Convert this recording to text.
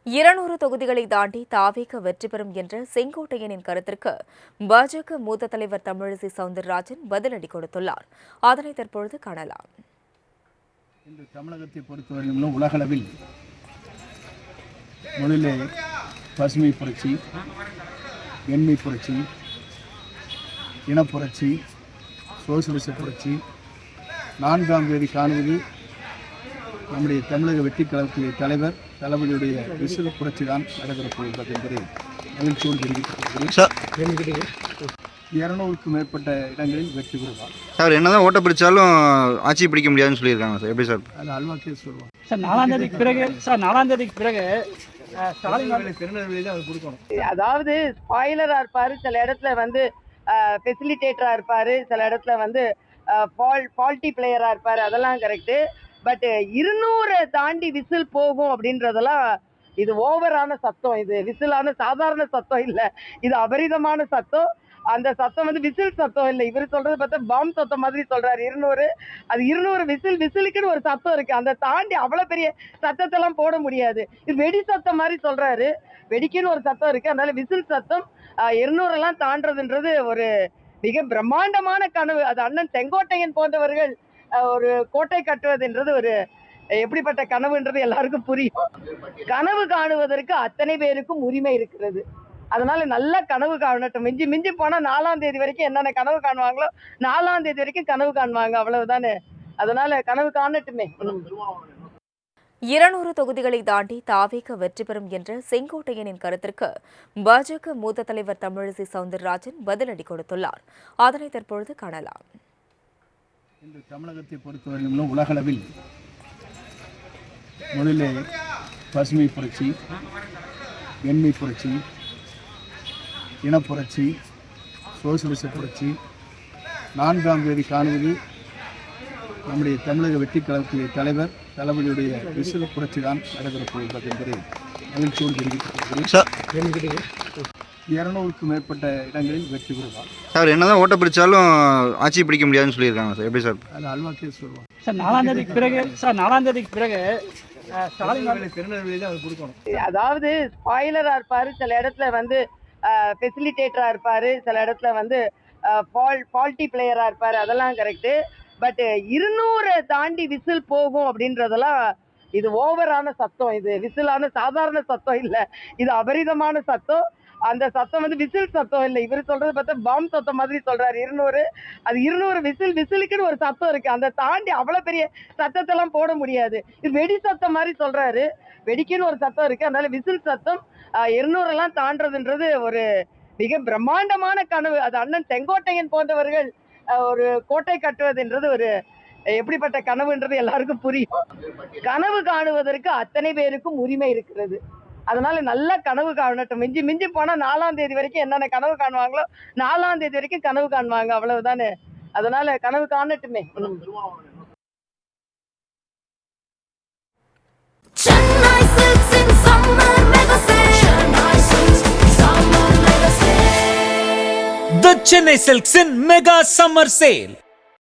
200 தொகுதிகளை தாண்டி தாவேக வெற்றி பெறும் என்ற செங்கோட்டையனின் கருத்திற்கு பாஜக மூத்த தலைவர் தமிழிசை சவுந்தரராஜன் பதிலடி கொடுத்துள்ளார். அதனை தற்பொழுது காணலாம். இன்று தமிழகத்தை பொறுத்தவரையிலும் உலகளவில் முதலிலே பசுமை புரட்சி, எண்மை புரட்சி, இனப்புரட்சி, சோசியலிச புரட்சி, 4ஆம் தேதி காணுவது நம்முடைய தமிழக வெற்றி கழகத்தின் தலைவர் தளபதியுடைய விசில் புரட்சி தான் நடைபெறப் போகிறது என்பதை மகிழ்ச்சியோடு தெரிவிக்கிறேன். 200க்கும் மேற்பட்ட இடங்களில் வெற்றி பெறுவார். சார் என்னதான் ஓட்ட பிடிச்சாலும் ஆட்சி பிடிக்க முடியாதுன்னு சொல்லியிருக்காங்க சார். எப்படி சார்? அது அல்வாக்கே சொல்லுவாங்க சார். 4ஆம் தேதிக்கு பிறகு ஸ்டாலின் திருநெல்வேலி தான் அது கொடுக்கணும். அதாவது ஸ்பாயிலரா இருப்பாரு, சில இடத்துல வந்து ஃபெசிலிட்டேட்டரா இருப்பாரு, சில இடத்துல வந்து ஃபால்ட்டி பிளேயரா இருப்பாரு, அதெல்லாம் கரெக்டு. பட் 200 தாண்டி விசில் போகும் அப்படின்றதெல்லாம் இது ஓவரான சத்தம். இது விசிலான சாதாரண சத்தம் இல்லை, இது அபரிதமான சத்தம். அந்த சத்தம் வந்து விசில் சத்தம் இல்லை. இவர் சொல்றது பார்த்தா பாம் சத்தம் மாதிரி சொல்றாரு. 200 அது 200 விசிலுக்குன்னு ஒரு சத்தம் இருக்கு. அந்த தாண்டி அவ்வளவு பெரிய சத்தத்தெல்லாம் போட முடியாது. இது வெடி சத்தம் மாதிரி சொல்றாரு. வெடிக்குன்னு ஒரு சத்தம் இருக்கு, அதனால விசில் சத்தம் 200 எல்லாம் தாண்டதுன்றது ஒரு மிக பிரம்மாண்டமான கனவு. அது அண்ணன் செங்கோட்டையன் போன்றவர்கள் ஒரு கோட்டை கட்டுவதுன்றது ஒரு எப்படிப்பட்ட கனவுன்றது எல்லாருக்கும் புரியும். கனவு காணுவதற்கு அத்தனை பேருக்கும் உரிமை இருக்கிறது. அதனால நல்ல கனவு காணட்டும். மிஞ்சி மிஞ்சி போனா 4ஆம் தேதி வரைக்கும் என்னென்ன கனவு காணுவாங்களோ 4ஆம் தேதி வரைக்கும் கனவு காணுவாங்க, அவ்வளவுதானே. அதனால கனவு காணட்டுமே. 200 தொகுதிகளை தாண்டி தாவேக வெற்றி பெறும் என்ற செங்கோட்டையனின் கருத்திற்கு பாஜக மூத்த தலைவர் தமிழிசை சவுந்தரராஜன் பதிலடி கொடுத்துள்ளார். அதனை தற்பொழுது காணலாம். இன்று தமிழகத்தை பொறுத்தவரையிலும் உலகளவில் முதலிலே பசுமை புரட்சி, எண்மை புரட்சி, இனப்புரட்சி, சோசியலிச புரட்சி, 4ஆம் தேதி காணுவது நம்முடைய தமிழக வெற்றி கழகத்தின் தலைவர் தளபதியுடைய விசில் புரட்சி தான் நடைபெறப் போகிறது என்பதை மகிழ்ச்சியோடு தெரிவிக்கிறேன். 200க்கும் மேற்பட்ட இடங்களில் வெற்றி பெறுவார். சார் என்னதான் ஓட்ட பிடிச்சாலும் ஆட்சி பிடிக்க முடியாதுன்னு சொல்லியிருக்காங்க சார். எப்படி சார்? அது அல்வாக்கே சொல்லுவாங்க சார். 4ஆம் தேதிக்கு பிறகு ஸ்டாலின் திருநெல்வேலி தான் அது கொடுக்கணும். அதாவது ஸ்பாயிலரா இருப்பாரு, சில இடத்துல வந்து ஃபெசிலிட்டேட்டரா இருப்பாரு, சில இடத்துல வந்து ஃபால்ட்டி பிளேயரா இருப்பாரு, அதெல்லாம் கரெக்டு. பட் 200 தாண்டி விசில் போகும் அப்படின்றதெல்லாம் இது ஓவரான சத்தம். இது விசிலான சாதாரண சத்தம் இல்லை, இது அபரிதமான சத்தம். அந்த சத்தம் வந்து விசில் சத்தம் இல்லை. இவர் சொல்றது பார்த்தா பாம் சத்தம் மாதிரி சொல்றாரு. 200 அது 200 விசிலுக்குன்னு ஒரு சத்தம் இருக்கு. அந்த தாண்டி அவ்வளவு பெரிய சத்தத்தெல்லாம் போட முடியாது. இது வெடி சத்தம் மாதிரி சொல்றாரு. வெடிக்குன்னு ஒரு சத்தம் இருக்கு, அதனால விசில் சத்தம் 200 எல்லாம் தாண்டதுன்றது ஒரு மிக பிரம்மாண்டமான கனவு. அது அண்ணன் செங்கோட்டையன் போன்றவர்கள் ஒரு கோட்டை கட்டுவதுன்றது ஒரு எப்படிப்பட்ட கனவுன்றது எல்லாருக்கும் புரியும். கனவு காணுவதற்கு அத்தனை பேருக்கும் உரிமை இருக்கிறது. அதனால நல்ல கனவு காணட்டும். மிஞ்சி மிஞ்சி போனா 4ஆம் தேதி வரைக்கும் என்னென்ன கனவு காணுவாங்களோ 4ஆம் தேதி வரைக்கும் கனவு காணுவாங்க, அவ்வளவுதானே. அதனால கனவு காணட்டுமே. The Chennai Silks in Mega Summer Sale.